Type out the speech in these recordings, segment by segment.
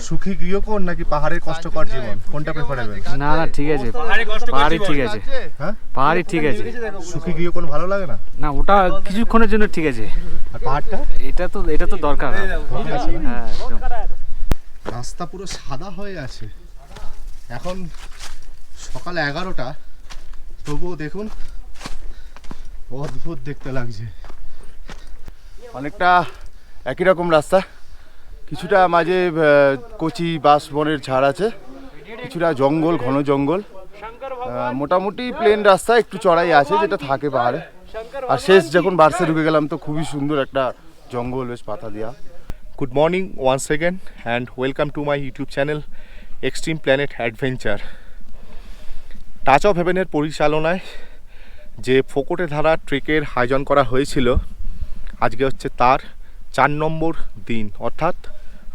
সুখী গৃহকোণ নাকি পাহাড়ের কষ্টকর জীবন, কোনটা প্রেফারেবল? না না ঠিক আছে, পাহাড়ই ঠিক আছে। হ্যাঁ পাহাড়ই ঠিক আছে। সুখী গৃহকোণ ভালো লাগে না? না ওটা কিছুক্ষণের জন্য ঠিক আছে, আর পাহাড়টা এটা তো দরকার। হ্যাঁ একদম। রাস্তা পুরো সাদা হয়ে আছে, এখন সকাল 11টা, তবুও দেখুন অদ্ভুত দেখতে লাগছে। অনেকটা একই রকম রাস্তা, কিছুটা মাঝে কচি বাঁশ বনের ঝাড় আছে, কিছুটা জঙ্গল, ঘন জঙ্গল, মোটামুটি প্লেন রাস্তা, একটু চড়াই আছে যেটা থাকে পাহাড়ে। আর শেষ যখন বার্সে ঢুকে গেলাম তো খুবই সুন্দর একটা জঙ্গল, বেশ পাতা দিয়া। Good morning once again and welcome to my YouTube channel extreme planet adventure. Touch of হেভেনের পরিচালনায় যে ফোকটে ধারা ট্রেকের আয়োজন করা হয়েছিল, আজকে হচ্ছে তার 4 নম্বর দিন, অর্থাৎ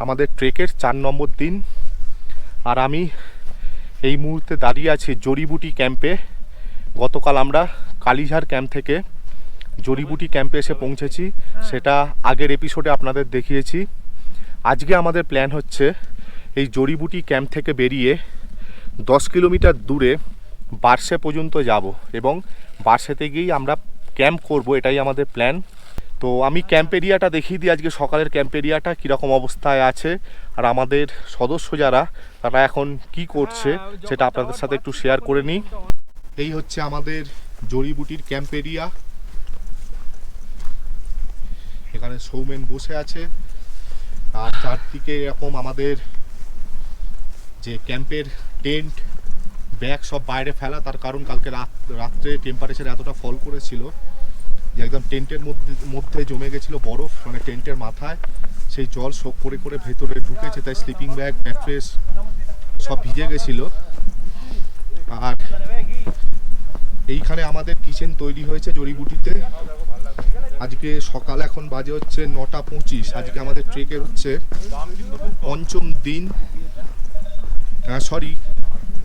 আমাদের ট্রেকের 4 নম্বর দিন। আর আমি এই মুহূর্তে দাঁড়িয়ে আছি জরিবুটি ক্যাম্পে। গতকাল আমরা কালীঝাড় ক্যাম্প থেকে জরিবুটি ক্যাম্পে এসে পৌঁছেছি, সেটা আগের এপিসোডে আপনাদের দেখিয়েছি। আজকে আমাদের প্ল্যান হচ্ছে এই জরিবুটি ক্যাম্প থেকে বেরিয়ে 10 কিলোমিটার দূরে বার্সে পর্যন্ত যাব এবং বার্সেতে গিয়েই আমরা ক্যাম্প করব, এটাই আমাদের প্ল্যান। তো আমি ক্যাম্প এরিয়াটা দেখিয়ে দিই, আজকে সকালের ক্যাম্প এরিয়াটা কীরকম অবস্থায় আছে আর আমাদের সদস্য যারা তারা এখন কি করছে সেটা আপনাদের সাথে একটু শেয়ার করে নিই। এই হচ্ছে আমাদের জরিবুটির ক্যাম্প এরিয়া, এখানে সৌমেন বসে আছে আর চারদিকে এরকম আমাদের যে ক্যাম্পের টেন্ট ব্যাগ সব বাইরে ফেলা, তার কারণ কালকে রাত্রে টেম্পারেচার এতটা ফল করেছিল যে একদম টেন্টের মধ্যে জমে গেছিলো বরফ, মানে টেন্টের মাথায় সেই জল শোক করে করে ভেতরে ঢুকেছে, তাই স্লিপিং ব্যাগ, ম্যাট্রেস সব ভিজে গেছিলো। আর এইখানে আমাদের কিচেন তৈরি হয়েছে জরিবুটিতে। আজকে সকাল এখন বাজে হচ্ছে 9:25। আজকে আমাদের ট্রেকের হচ্ছে 5ম দিন,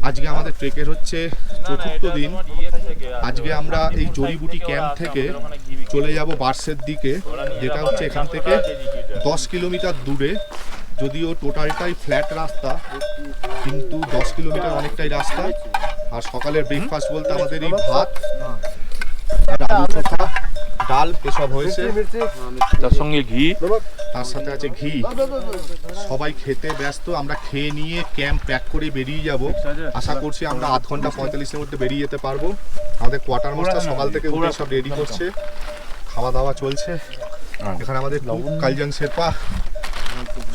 আজকে আমাদের ট্রেকের হচ্ছে 4র্থ দিন। আজকে আমরা এই জরিবুটি ক্যাম্প থেকে চলে যাব বার্সের দিকে, যেটা হচ্ছে এখান থেকে 10 কিলোমিটার দূরে। যদিও টোটালটাই ফ্ল্যাট রাস্তা, কিন্তু 10 কিলোমিটার অনেকটাই রাস্তা। আর সকালের ব্রেকফাস্ট বলতে আমাদের এই ভাত আর আলু চোখা, ডাল এসব হয়েছে, তার সঙ্গে ঘি, তার সাথে আছে ঘি। সবাই খেতে ব্যস্ত, আমরা খেয়ে নিয়ে ক্যাম্প প্যাক করে বেরিয়ে যাব। আশা করছি আমরা 8 ঘন্টা 45-এর মধ্যে বেরিয়ে যেতে পারবো। আমাদের কোয়ার্টার মাস্টার সকাল থেকে উঠে সব রেডি করছে, খাওয়া দাওয়া চলছে। এখানে আমাদের কালজাং শেরপা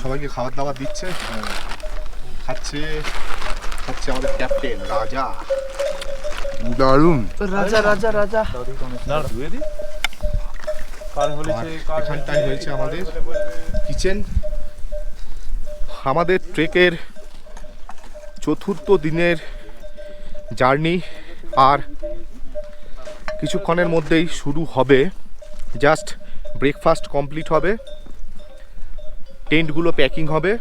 সবাইকে খাবার দাবার দিচ্ছে, খাচ্ছে আমাদের ক্যাপ্টেন রাজা। দারুণ রাজা রাজা রাজা। এখানটাই হয়েছে আমাদের কিচেন। আমাদের ট্রেকের 4র্থ দিনের জার্নি আর কিছুক্ষণের মধ্যেই শুরু হবে। জাস্ট ব্রেকফাস্ট কমপ্লিট হবে, টেন্টগুলো প্যাকিং হবে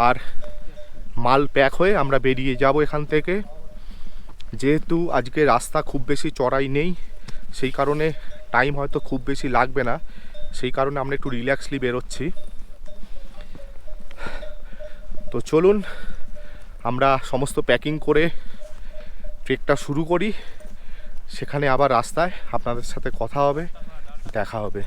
আর মাল প্যাক হয়ে আমরা বেরিয়ে যাব এখান থেকে। যেহেতু আজকে রাস্তা খুব বেশি চড়াই নেই, সেই কারণে টাইম হয়তো খুব বেশি লাগবে না, সেই কারণে আমরা একটু রিল্যাক্সলি বেরোচ্ছি। তো চলুন আমরা সমস্ত প্যাকিং করে ট্রেকটা শুরু করি, সেখানে আবার রাস্তায় আপনাদের সাথে কথা হবে, দেখা হবে।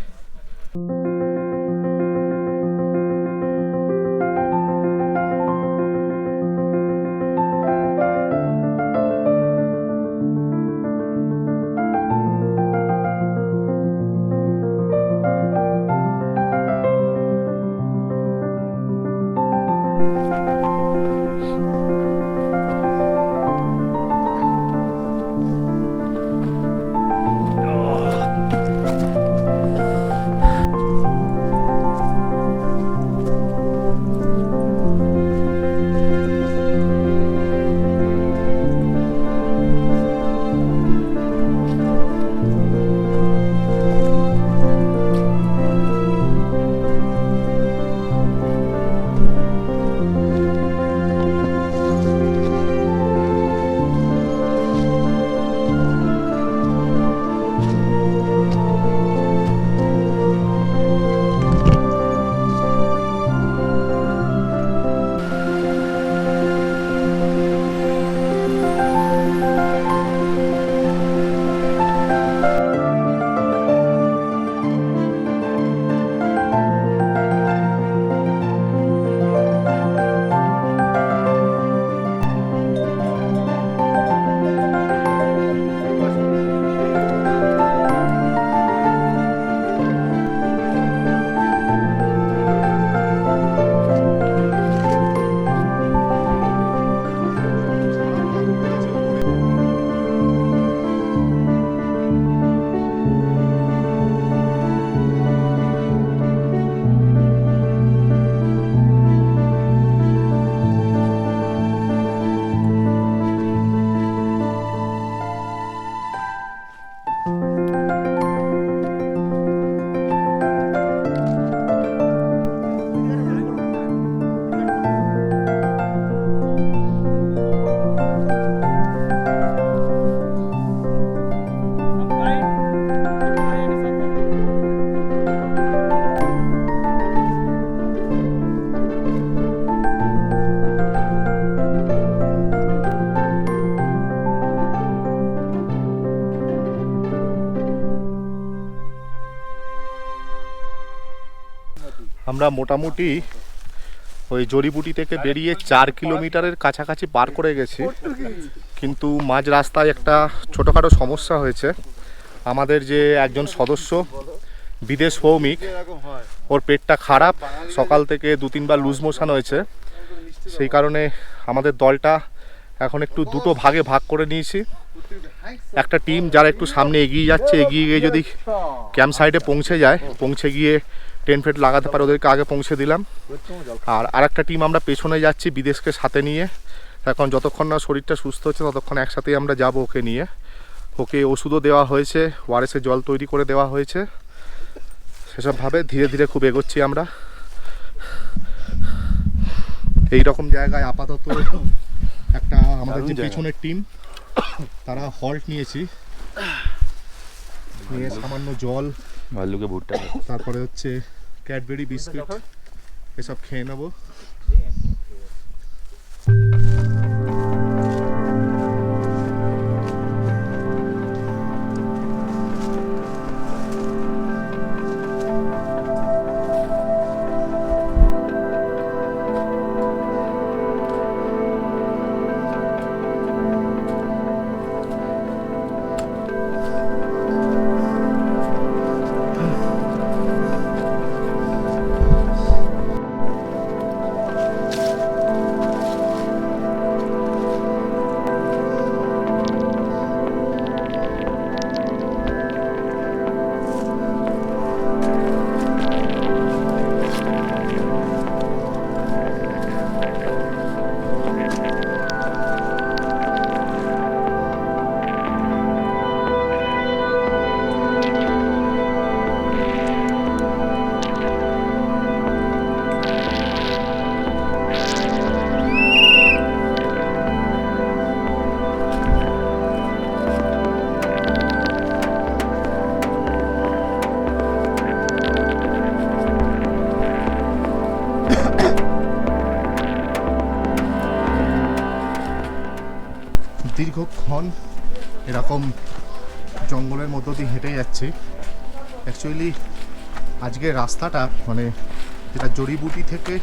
আমরা মোটামুটি ওই জরিবুটি থেকে বেরিয়ে 4 কিলোমিটারের কাছাকাছি পার করে গেছি, কিন্তু মাঝ রাস্তায় একটা ছোটোখাটো সমস্যা হয়েছে। আমাদের যে একজন সদস্য বিদেশ ভৌমিক, ওর পেটটা খারাপ, সকাল থেকে 2-3 বার লুজ মোশন হয়েছে। সেই কারণে আমাদের দলটা এখন একটু দুটো ভাগে ভাগ করে নিয়েছি। একটা টিম যারা একটু সামনে এগিয়ে যাচ্ছে, এগিয়ে গিয়ে যদি ক্যাম্প সাইডে পৌঁছে গিয়ে টেন্ট ফেট লাগাতে পারে ওদেরকে আগে পৌঁছে দিলাম। আর আরেকটা টিম আমরা পেছনে যাচ্ছি বিদেশকে সাথে নিয়ে। এখন যতক্ষণ না শরীরটা সুস্থ হচ্ছে ততক্ষণ একসাথেই আমরা যাব ওকে নিয়ে। ওকে ওষুধও দেওয়া হয়েছে, ওআরএসের জল তৈরি করে দেওয়া হয়েছে। সেসবভাবে ধীরে ধীরে খুব এগোচ্ছি আমরা। এই রকম জায়গায় আপাতত একটা আমাদের যে পেছনের টিম তারা হল্ট নিয়েছি, নিয়ে সামান্য জল, ভাল্লুকে ভুট্টা, তারপরে হচ্ছে ক্যাডবেরি বিস্কুট এসব খেয়ে নেবো। দীর্ঘক্ষণ এরকম জঙ্গলের মধ্য দিয়ে হেঁটে যাচ্ছি। অ্যাকচুয়ালি আজকের রাস্তাটা মানে যেটা জরিবুটি থেকে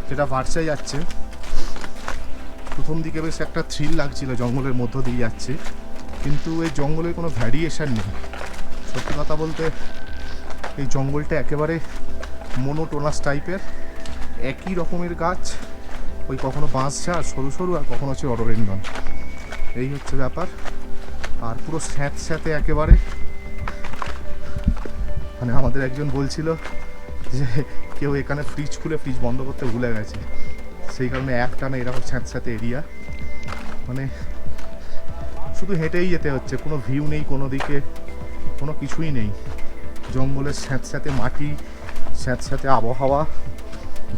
যেটা বার্সে যাচ্ছে, প্রথম দিকে বেশ একটা থ্রিল লাগছিল, জঙ্গলের মধ্য দিয়ে যাচ্ছি, কিন্তু এই জঙ্গলের কোনো ভ্যারিয়েশন নেই। সত্যি কথা বলতে এই জঙ্গলটা একেবারে মোনোটোনাস টাইপের, একই রকমের গাছ, ওই কখনো বাঁশ ঝাড় সরু সরু আর কখনো হচ্ছে অরণ্যন, এই হচ্ছে ব্যাপার। আর পুরো স্যাঁতস্যাঁতে একেবারে, মানে আমাদের একজন বলছিল যে কেউ এখানে ফ্রিজ খুলে ফ্রিজ বন্ধ করতে ভুলে গেছে, সেই কারণে একটানা এরকম স্যাঁতস্যাঁতে এরিয়া, মানে শুধু হেঁটেই যেতে হচ্ছে, কোনো ভিউ নেই, কোনো দিকে কোনো কিছুই নেই। জঙ্গলের স্যাঁতস্যাঁতে মাটি, স্যাঁতস্যাঁতে আবহাওয়া,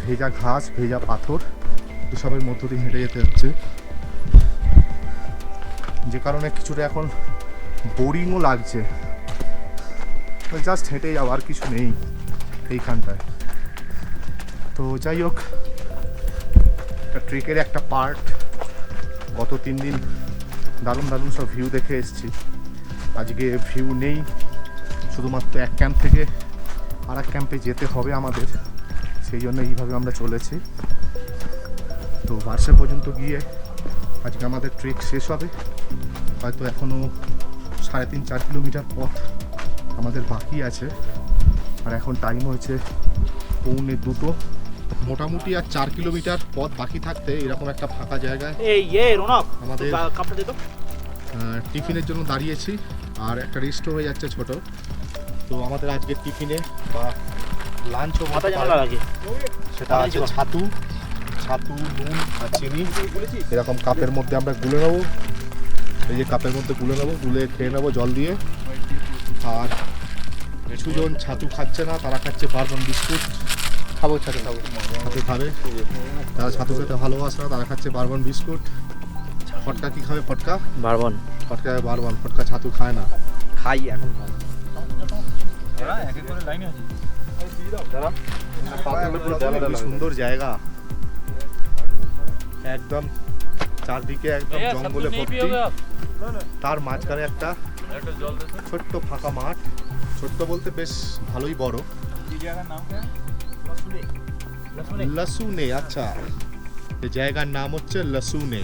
ভেজা ঘাস, ভেজা পাথর, এসবের মধ্য দিয়ে হেঁটে যেতে হচ্ছে, যে কারণে কিছুটা এখন বোরিংও লাগছে। জাস্ট হেঁটে যাওয়া, আর কিছু নেই এইখানটায়। তো যাই হোক, একটা ট্রেকের একটা পার্ট। গত 3 দিন দারুণ দারুণ সব ভিউ দেখে এসেছি, আজকে ভিউ নেই, শুধুমাত্র এক ক্যাম্প থেকে আর এক ক্যাম্পে যেতে হবে আমাদের, সেই জন্য এইভাবে আমরা চলেছি। তো বার্সে পর্যন্ত গিয়ে আজকে আমাদের ট্রেক শেষ হবে। হয়তো এখনও 3.5-4 কিলোমিটার পথ আমাদের বাকি আছে, আর এখন টাইম হয়েছে 1:45। মোটামুটি আর 4 কিলোমিটার পথ বাকি থাকতে এরকম একটা ফাঁকা জায়গায় আমাদের টিফিনের জন্য দাঁড়িয়েছি, আর একটা রেস্টও হয়ে যাচ্ছে ছোট। তো আমাদের আজকে টিফিনে বা লাঞ্চও সেটা আছে ছাতু, নুন আর চিনি এরকম কাপের মধ্যে আমরা গুলে নেবো। এই যে কাপের মধ্যে গুলে নেবো, গুলে খেয়ে নেবো জল দিয়ে। আর কিছুজন ছাতু খাচ্ছে না, তারা খাচ্ছে বারবন বিস্কুট। ছাতু খাবে, যারা ছাতু খেতে ভালোবাসে না তারা খাচ্ছে বারবন বিস্কুট। ফটকা কি খাবে? ফটকা ফটকা ছাতু খায় না, খাই এখন। সুন্দর জায়গা, একদম চারদিকে একদম জঙ্গলে ভর্তি, তার মাঝখানে একটা ছোট্ট ফাঁকা মাঠ, ছোট্ট বলতে বেশ ভালোই বড়। লসুনে, আচ্ছা এই জায়গার নাম হচ্ছে লসুনে।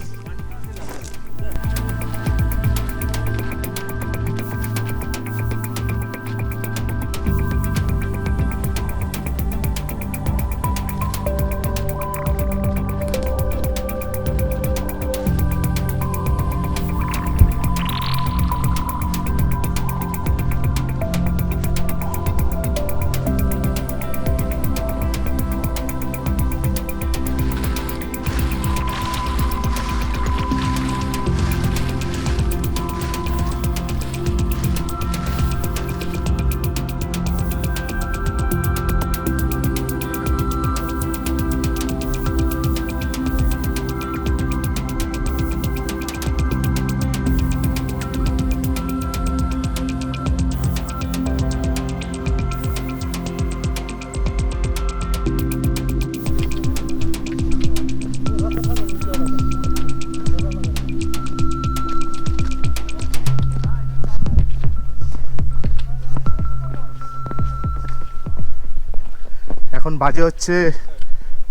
এখন বাজে হচ্ছে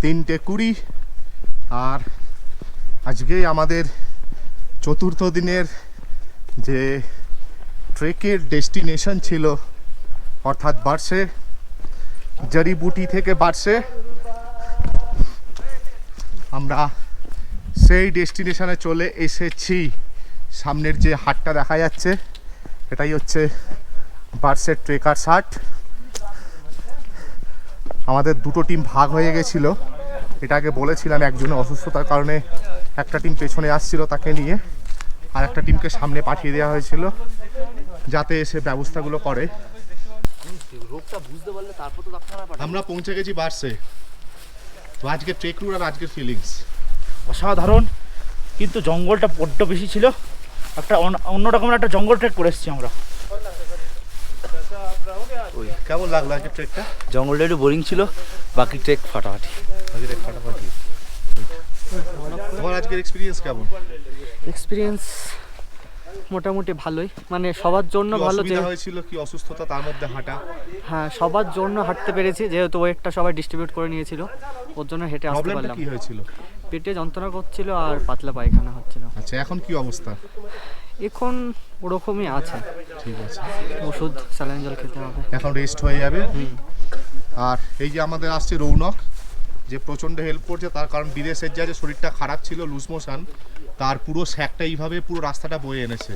3:20 আর আজকেই আমাদের চতুর্থ দিনের যে ট্রেকের ডেস্টিনেশন ছিল অর্থাৎ বার্সে, জরিবুটি থেকে বার্সে, আমরা সেই ডেস্টিনেশনে চলে এসেছি। সামনের যে হাটটা দেখা যাচ্ছে এটাই হচ্ছে বার্সের ট্রেকার হাট। আমাদের দুটো টিম ভাগ হয়ে গেছিলো, এটা আগে বলেছিলাম। একজনের অসুস্থতার কারণে একটা টিম পেছনে আসছিল তাকে নিয়ে, আর একটা টিমকে সামনে পাঠিয়ে দেওয়া হয়েছিল যাতে এসে ব্যবস্থাগুলো করে। আমরা পৌঁছে গেছি বার্সে। তো আজকের ট্রেক রুট আর আজকের ফিলিংস অসাধারণ, কিন্তু জঙ্গলটা বড্ড বেশি ছিল। একটা অন্য রকমের একটা জঙ্গল ট্রেক করে এসেছি আমরা। কেমন লাগলো আজকের ট্রেকটা? জঙ্গলটা একটু বোরিং ছিল, বাকি ট্রেক ফাটাফাটি। তোমার আজকের এক্সপিরিয়েন্স কেমন? এক্সপিরিয়েন্স মোটামুটি ভালোই, মানে সবার জন্য ভালো। যে হয়েছিল কি অসুস্থতা, তার মধ্যে হাঁটা? হ্যাঁ, সবার জন্য হাঁটতে পেরেছি, যেহেতু ওয়েটটা সবাই ডিস্ট্রিবিউট করে নিয়েছিল, ওর জন্য হেঁটে আসতে পারলাম। কি হয়েছিল? পেটে যন্ত্রণা করছিল আর পাতলা পায়খানা হচ্ছিল। আচ্ছা, এখন কি অবস্থা? এখন ওরকমই আছে, ঠিক আছে। ওষুধ স্যালাইন জল খেতে হবে, এখন রেস্ট হয়ে যাবে। আর এই যে আমাদের আসছে রৌনক, যে প্রচণ্ড হেল্প করছে, তার কারণ বিদেশের যে শরীরটা খারাপ ছিল, লুজ মোশন, তার পুরো শ্যাকটা এইভাবে পুরো রাস্তাটা বয়ে এনেছে।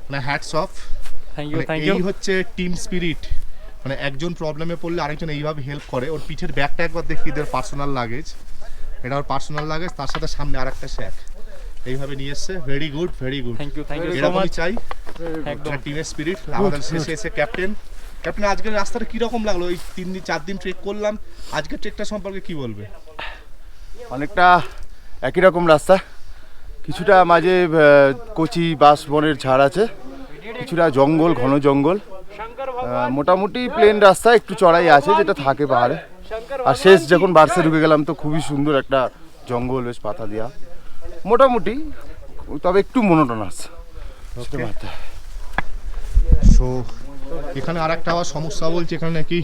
মানে হ্যাটস অফ, এই হচ্ছে টিম স্পিরিট। মানে একজন প্রবলেমে পড়লে আরেকজন এইভাবে হেল্প করে। ওর পিঠের ব্যাগটা একবার দেখি, এদের পার্সোনাল লাগেজ, এটা ওর পার্সোনাল লাগেজ, তার সাথে সামনে আর একটা শ্যাক এইভাবে নিয়ে এসছে। Very good, very good. Thank you এরকমই চাই একটা টিমের স্পিরিট। আমাদের শেষে এসে ক্যাপ্টেন, আজকের রাস্তাটা কিরকম লাগলো? এই 3-4 দিন ট্রেক করলাম, আজকের ট্রেকটা সম্পর্কে কি বলবে? অনেকটা একই রকম রাস্তা, কিছুটা মাঝে কচি বাঁশ বনের ঝাড় আছে, কিছুটা জঙ্গল, ঘন জঙ্গল, মোটামুটি প্লেন রাস্তা, একটু চড়াই আছে যেটা থাকে পাহাড়ে। আর শেষ যখন বার্সে ঢুকে গেলাম তো খুবই সুন্দর একটা জঙ্গল, বেশ পাতা দেওয়া, মোটামুটি, তবে একটু মনোটোনাস। সো এখানে আর একটা আবার সমস্যা বলছে, এখানে নাকি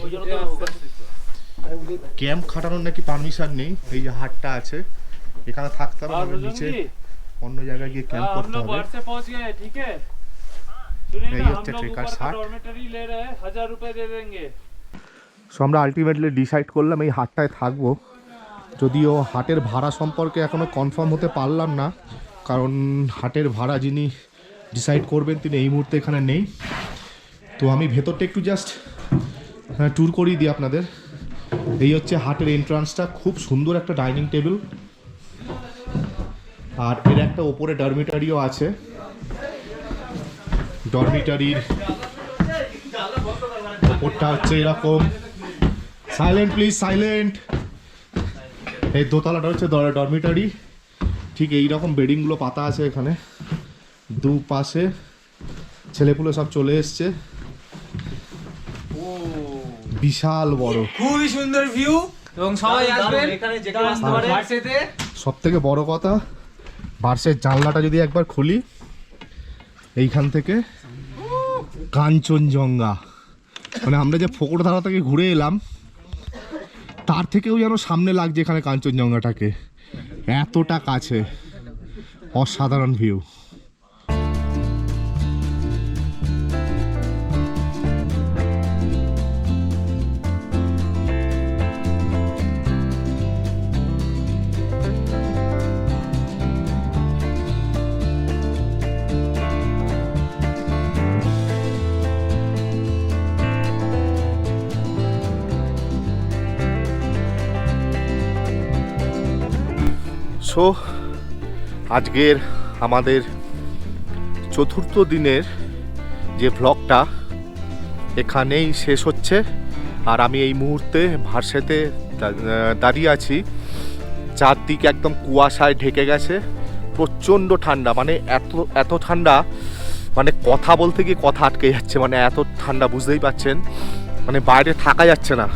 ক্যাম্প খাটানোর নাকি পারমিশন নেই। এই যে হাটটা আছে, এখানে থাকতে হবে, নিচে অন্য জায়গায় গিয়ে ক্যাম্প করতে হবে। এই হচ্ছে ট্রেকার হাট। সো আমরা আলটিমেটলি ডিসাইড করলাম এই হাটটায় থাকবো, যদিও হাটের ভাড়া সম্পর্কে এখনও কনফার্ম হতে পারলাম না, কারণ হাটের ভাড়া যিনি ডিসাইড করবেন তিনি এই মুহূর্তে এখানে নেই। তো আমি ভেতরটা একটু জাস্ট ট্যুর করিয়ে দিই আপনাদের। এই হচ্ছে হাটের এন্ট্রান্সটা, খুব সুন্দর একটা ডাইনিং টেবিল, আর এর একটা ওপরে ডরমিটারিও আছে। ডরমিটারির ওপরটা হচ্ছে এরকম, সাইলেন্ট প্লিজ, সাইলেন্ট। এই দোতলাটা হচ্ছে ডরমিটারি, ঠিক এইরকম বেডিংগুলো পাতা আছে এখানে, দুপাশে ছেলেপুলে সব চলে এসছে। বিশাল বড়, খুবই সুন্দর ভিউ, এবং সবাই আসবেন এখানে, যে কেউ আসতে পারে। বার্সেতে সবথেকে বড় কথা, বার্সের জানলাটা যদি একবার খুলি, এইখান থেকে কাঞ্চনজঙ্ঘা, মানে আমরা যে ফোকটে ধারা থেকে ঘুরে এলাম, তার থেকেও যেন সামনে লাগছে এখানে কাঞ্চনজঙ্ঘাটাকে, এতটা কাছে, অসাধারণ ভিউ। সো আজকের আমাদের চতুর্থ দিনের যে ভ্লগটা এখানেই শেষ হচ্ছে। আর আমি এই মুহূর্তে ভার্সেতে দাঁড়িয়ে আছি। চারদিক একদম কুয়াশায় ঢেকে গেছে, প্রচণ্ড ঠান্ডা, মানে এত ঠান্ডা, মানে কথা বলতে গিয়ে কথা আটকে যাচ্ছে, মানে এত ঠান্ডা বুঝতেই পাচ্ছেন, মানে বাইরে থাকা যাচ্ছে না।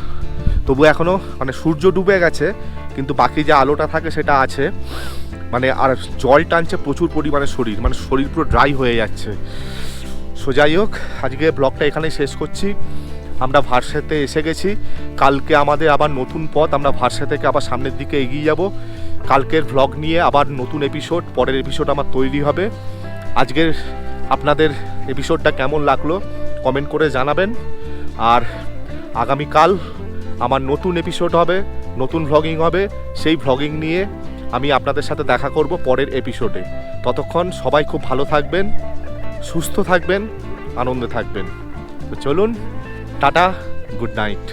তবু এখনও মানে সূর্য ডুবে গেছে, কিন্তু বাকি যে আলোটা থাকে সেটা আছে, মানে আর জল টানছে প্রচুর পরিমাণে শরীর, মানে শরীর পুরো ড্রাই হয়ে যাচ্ছে। সো যাই হোক, আজকে ব্লগটা এখানেই শেষ করছি। আমরা ভার্সেতে এসে গেছি। কালকে আমাদের আবার নতুন পথ, আমরা ভার্সে থেকে আবার সামনের দিকে এগিয়ে যাব। কালকের ভ্লগ নিয়ে আবার নতুন এপিসোড, পরের এপিসোড আমার তৈরি হবে। আজকের আপনাদের এপিসোডটা কেমন লাগলো কমেন্ট করে জানাবেন। আর আগামীকাল আমার নতুন এপিসোড হবে, নতুন ভ্লগিং হবে। সেই ভ্লগিং নিয়ে আমি আপনাদের সাথে দেখা করব পরের এপিসোডে। ততক্ষণ সবাই খুব ভালো থাকবেন, সুস্থ থাকবেন, আনন্দে থাকবেন। তো চলুন, টাটা, গুড নাইট।